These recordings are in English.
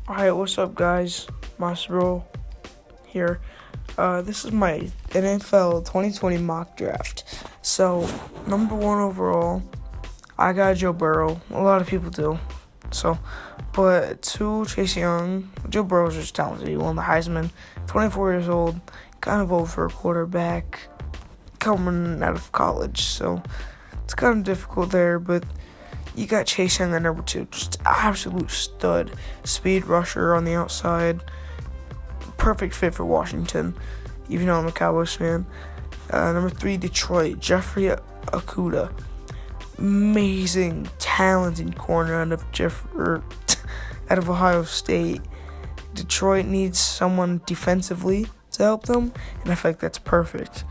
Alright, what's up, guys? Masro here. This is my NFL 2020 mock draft. So, number one overall, I got Joe Burrow. A lot of people do. But two, Chase Young. Joe Burrow's just talented. He won the Heisman. 24 years old, kind of old for a quarterback coming out of college. So, it's kind of difficult there, but you got Chase Young at number two, just absolute stud, speed rusher on the outside, perfect fit for Washington, even though I'm a Cowboys fan. Number three, Detroit, Jeffrey Okudah, amazing, talented corner out of Ohio State. Detroit needs someone defensively to help them, and I feel like that's perfect.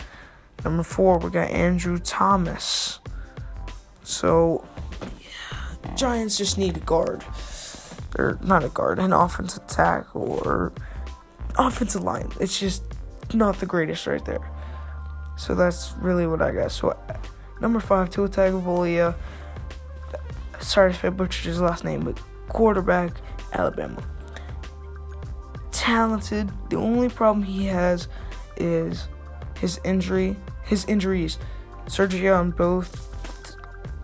Number four, we got Andrew Thomas. So, Giants just need a guard. Or not a guard, an offensive tackle or offensive line. It's just not the greatest right there. So that's really what I got. So number five, Tua Tagovailoa. Sorry if I butchered his last name, but quarterback, Alabama. Talented. The only problem he has is his injuries. Surgery on both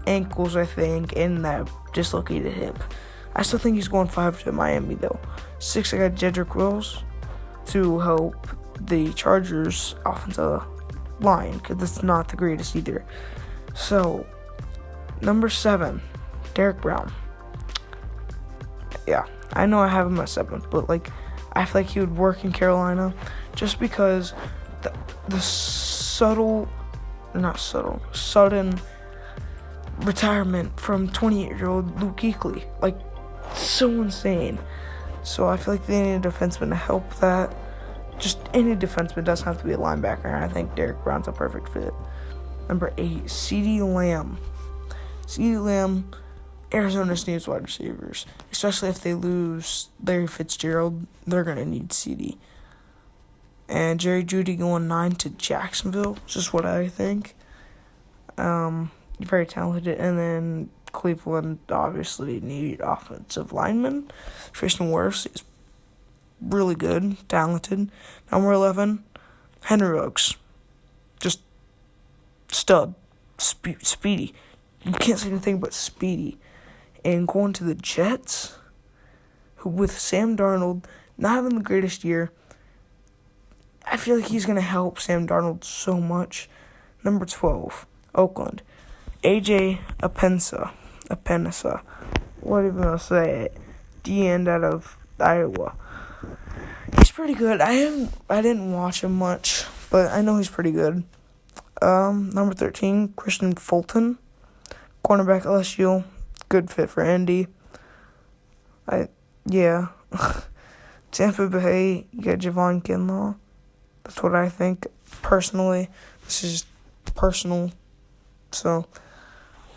ankles, I think, and that dislocated hip. I still think he's going 5 to Miami, though. 6, I got Jedrick Wills to help the Chargers' offensive line, because it's not the greatest either. So, number 7, Derek Brown. Yeah, I know I have him at 7th, but, I feel like he would work in Carolina just because the sudden retirement from 28-year-old Luke Kuechly. So insane. So I feel like they need a defenseman to help that. Just any defenseman, doesn't have to be a linebacker, and I think Derek Brown's a perfect fit. Number 8, CeeDee Lamb. CeeDee Lamb, Arizona needs wide receivers. Especially if they lose Larry Fitzgerald, they're going to need CeeDee. And Jerry Jeudy going 9 to Jacksonville, is just what I think. Very talented. And then Cleveland obviously need offensive linemen. Tristan Wirfs is really good, talented. Number 11, Henry Ruggs. Just stud. Speedy. You can't say anything but speedy. And going to the Jets, who with Sam Darnold not having the greatest year, I feel like he's going to help Sam Darnold so much. Number 12, Oakland. AJ Epinesa. What even to say it? D-end out of Iowa. He's pretty good. I didn't watch him much, but I know he's pretty good. Number 13, Christian Fulton. Cornerback LSU. Good fit for Indy. Tampa Bay, you got Javon Kinlaw. That's what I think, personally. This is personal. So,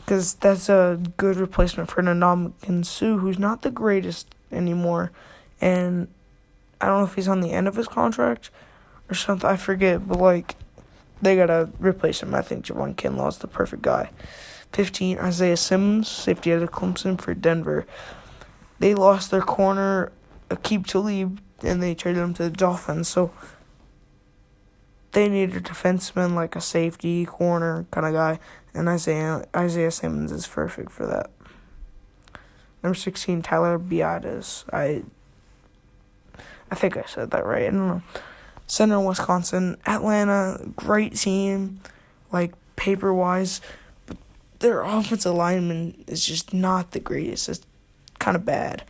because that's a good replacement for Ndamukong Suh, who's not the greatest anymore. And I don't know if he's on the end of his contract or something. I forget. But, they got to replace him. I think Javon Kinlaw is the perfect guy. 15, Isaiah Simmons, safety out of Clemson for Denver. They lost their corner, Aqib Talib, and they traded him to the Dolphins. So, they need a defenseman, like a safety, corner kind of guy. And Isaiah Simmons is perfect for that. Number 16, Tyler Biadasz. I think I said that right. I don't know. Center, Wisconsin. Atlanta, great team, paper-wise. But their offensive lineman is just not the greatest. It's kind of bad.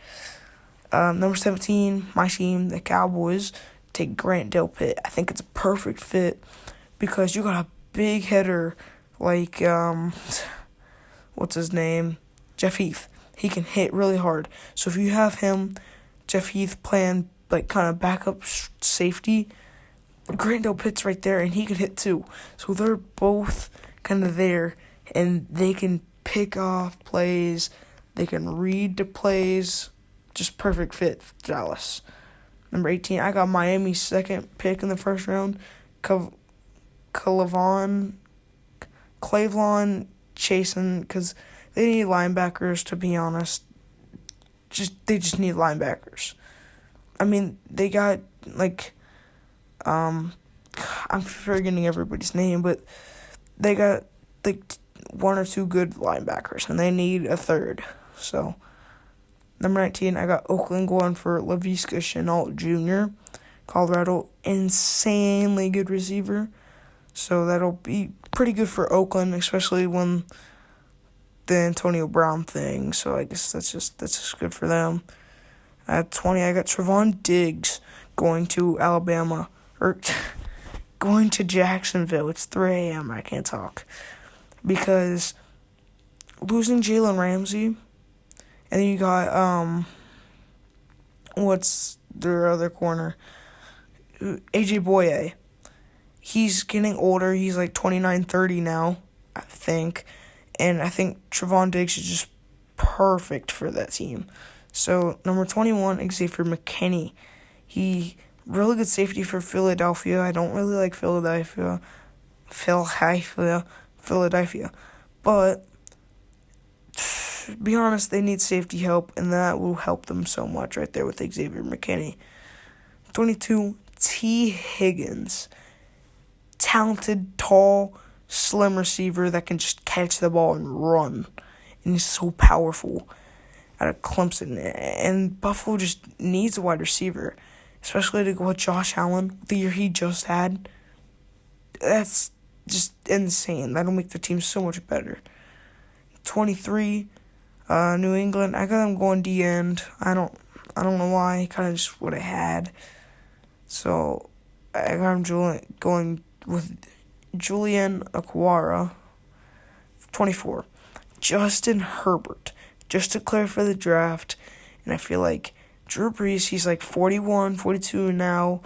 Number 17, my team, the Cowboys. Take Grant Delpit. I think it's a perfect fit because you got a big hitter what's his name? Jeff Heath. He can hit really hard. So if you have him, Jeff Heath playing kind of backup safety, Grant Delpit's right there and he can hit too. So they're both kind of there and they can pick off plays. They can read the plays. Just perfect fit for Dallas. Number 18, I got Miami's second pick in the first round. Clavon Chasen, because they need linebackers, to be honest. They just need linebackers. I mean, they got, like, I'm forgetting everybody's name, but they got, like, one or two good linebackers, and they need a third. So, number 19, I got Oakland going for Laviska Shenault Jr., Colorado, insanely good receiver. So that'll be pretty good for Oakland, especially when the Antonio Brown thing. So I guess that's just good for them. At 20, I got Trevon Diggs going to Alabama, or going to Jacksonville. It's 3 a.m. I can't talk. Because losing Jalen Ramsey, and then you got, what's their other corner? AJ Boye. He's getting older. He's like 29, 30 now, I think. And I think Trevon Diggs is just perfect for that team. So, number 21, Xavier McKinney. He, really good safety for Philadelphia. I don't really like Philadelphia. But, to be honest, they need safety help, and that will help them so much right there with Xavier McKinney. 22, T. Higgins. Talented, tall, slim receiver that can just catch the ball and run. And he's so powerful out of Clemson. And Buffalo just needs a wide receiver, especially to go with Josh Allen the year he just had. That's just insane. That'll make the team so much better. 23, New England. I got them going D-end. I don't know why. Kind of just what I had. So I got them going with Julian Okwara. 24, Justin Herbert. Just declared for the draft. And I feel like Drew Brees, he's like 41, 42 now.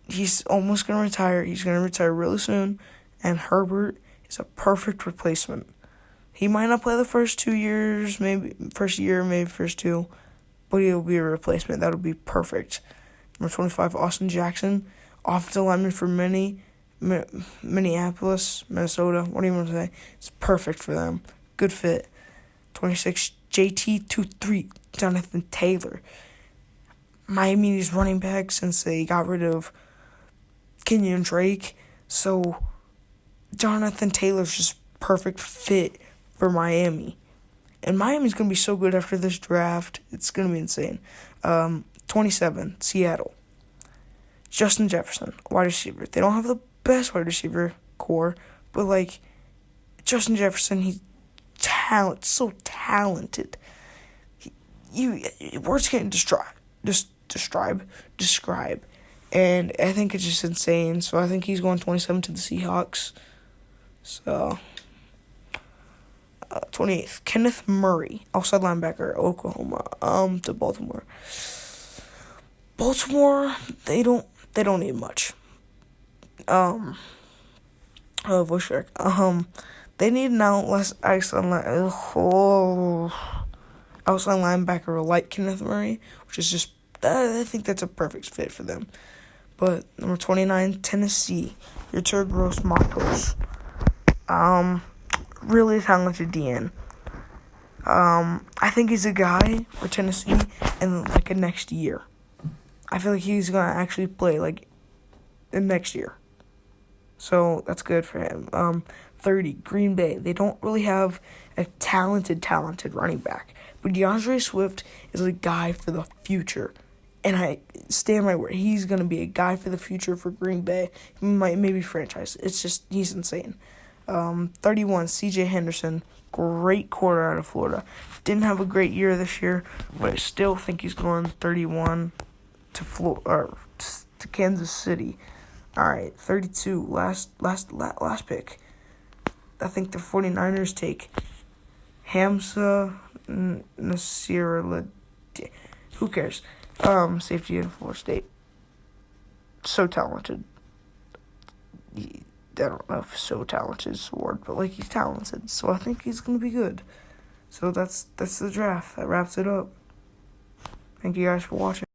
He's almost going to retire. He's going to retire really soon. And Herbert is a perfect replacement. He might not play the first 2 years, maybe first year, maybe first two. But he'll be a replacement. That'll be perfect. Number 25, Austin Jackson. Offensive lineman for Minneapolis, Minnesota, what do you want to say? It's perfect for them. Good fit. 26, JT23, Jonathan Taylor. Miami needs running back since they got rid of Kenyon Drake. So, Jonathan Taylor's just perfect fit for Miami. And Miami's going to be so good after this draft. It's going to be insane. 27, Seattle. Justin Jefferson, wide receiver. They don't have the best wide receiver core, but like Justin Jefferson, he's so talented. Words can't describe, and I think it's just insane. So I think he's going 27 to the Seahawks. So 28th, Kenneth Murray, outside linebacker, Oklahoma, to Baltimore. Baltimore, they don't need much. Voice track. They need an outside linebacker like Kenneth Murray, which is just, I think that's a perfect fit for them. But number 29, Tennessee, your Gross Matos. Really talented DN. I think he's a guy for Tennessee in like a next year. I feel like he's gonna actually play like the next year. So that's good for him. 30, Green Bay. They don't really have a talented running back. But DeAndre Swift is a guy for the future. And I stand my word. He's going to be a guy for the future for Green Bay. He might maybe franchise. It's just, he's insane. 31, CJ Henderson. Great quarter out of Florida. Didn't have a great year this year, but I still think he's going 31 to Kansas City. All right, 32, last pick. I think the 49ers take Hamza Nasir. Who cares? Safety in Florida State. So talented. I don't know if so talented is the word, but like he's talented. So I think he's gonna be good. So that's the draft. That wraps it up. Thank you guys for watching.